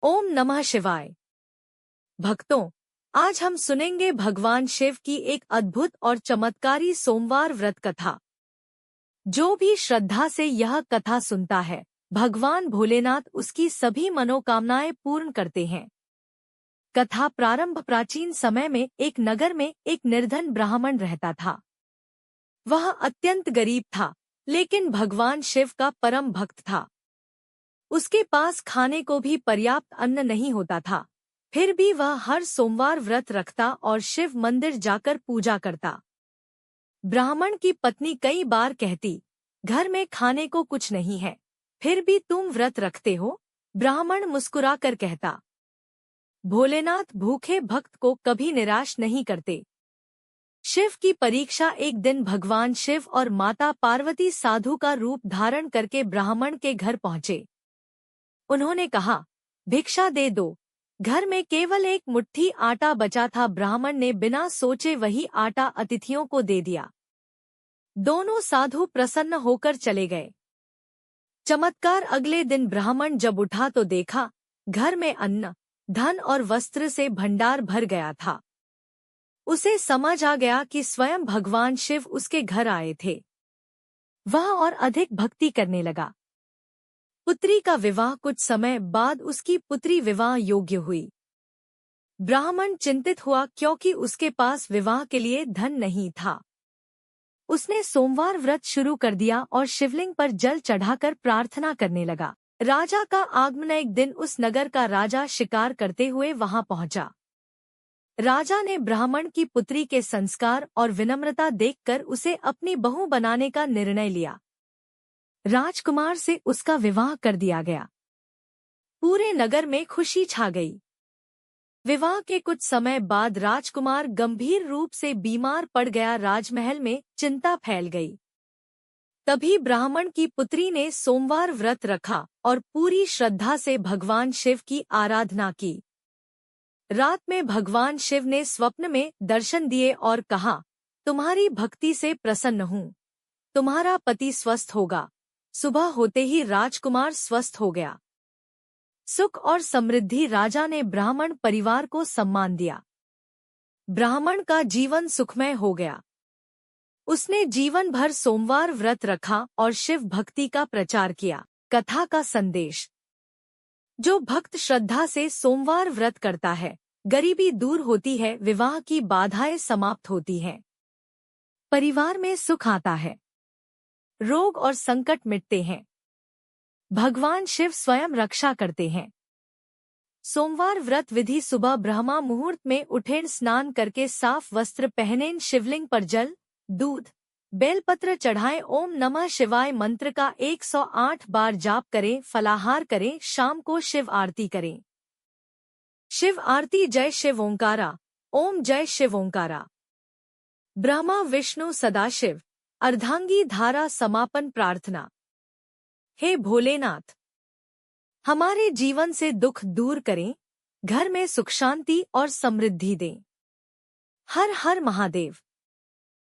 ओम नमः शिवाय। भक्तों, आज हम सुनेंगे भगवान शिव की एक अद्भुत और चमत्कारी सोमवार व्रत कथा। जो भी श्रद्धा से यह कथा सुनता है, भगवान भोलेनाथ उसकी सभी मनोकामनाएं पूर्ण करते हैं। कथा प्रारंभ प्राचीन समय में एक नगर में एक निर्धन ब्राह्मण रहता था। वह अत्यंत गरीब था, लेकिन भगवान शिव का परम भक्त था। उसके पास खाने को भी पर्याप्त अन्न नहीं होता था। फिर भी वह हर सोमवार व्रत रखता और शिव मंदिर जाकर पूजा करता। ब्राह्मण की पत्नी कई बार कहती, घर में खाने को कुछ नहीं है, फिर भी तुम व्रत रखते हो। ब्राह्मण मुस्कुराकर कहता, भोलेनाथ भूखे भक्त को कभी निराश नहीं करते। शिव की परीक्षा। एक दिन भगवान शिव और माता पार्वती साधु का रूप धारण करके ब्राह्मण के घर पहुंचे। उन्होंने कहा, भिक्षा दे दो। घर में केवल एक मुट्ठी आटा बचा था। ब्राह्मण ने बिना सोचे वही आटा अतिथियों को दे दिया। दोनों साधु प्रसन्न होकर चले गए। चमत्कार। अगले दिन ब्राह्मण जब उठा तो देखा, घर में अन्न, धन और वस्त्र से भंडार भर गया था। उसे समझ आ गया कि स्वयं भगवान शिव उसके घर आए थे। वह और अधिक भक्ति करने लगा। पुत्री का विवाह। कुछ समय बाद उसकी पुत्री विवाह योग्य हुई। ब्राह्मण चिंतित हुआ क्योंकि उसके पास विवाह के लिए धन नहीं था। उसने सोमवार व्रत शुरू कर दिया और शिवलिंग पर जल चढ़ाकर प्रार्थना करने लगा। राजा का आगमन। एक दिन उस नगर का राजा शिकार करते हुए वहां पहुंचा। राजा ने ब्राह्मण की पुत्री के संस्कार और विनम्रता देखकर उसे अपनी बहू बनाने का निर्णय लिया। राजकुमार से उसका विवाह कर दिया गया। पूरे नगर में खुशी छा गई। विवाह के कुछ समय बाद राजकुमार गंभीर रूप से बीमार पड़ गया। राजमहल में चिंता फैल गई। तभी ब्राह्मण की पुत्री ने सोमवार व्रत रखा और पूरी श्रद्धा से भगवान शिव की आराधना की। रात में भगवान शिव ने स्वप्न में दर्शन दिए और कहा, तुम्हारी भक्ति से प्रसन्न हूँ। तुम्हारा पति स्वस्थ होगा। सुबह होते ही राजकुमार स्वस्थ हो गया। सुख और समृद्धि। राजा ने ब्राह्मण परिवार को सम्मान दिया। ब्राह्मण का जीवन सुखमय हो गया। उसने जीवन भर सोमवार व्रत रखा और शिव भक्ति का प्रचार किया। कथा का संदेश। जो भक्त श्रद्धा से सोमवार व्रत करता है, गरीबी दूर होती है, विवाह की बाधाएं समाप्त होती हैं, परिवार में सुख आता है, रोग और संकट मिटते हैं, भगवान शिव स्वयं रक्षा करते हैं। सोमवार व्रत विधि। सुबह ब्रह्मा मुहूर्त में उठें, स्नान करके साफ वस्त्र पहनें, शिवलिंग पर जल, दूध, बेलपत्र चढ़ाएं, ओम नमः शिवाय मंत्र का 108 बार जाप करें, फलाहार करें, शाम को शिव आरती करें। शिव आरती। जय शिव ओंकारा। ओम जय शिव ओंकारा। ब्रह्मा विष्णु सदाशिव। अर्धांगी धारा समापन प्रार्थना। हे भोलेनाथ, हमारे जीवन से दुख दूर करें, घर में सुख शांति और समृद्धि दें। हर हर महादेव।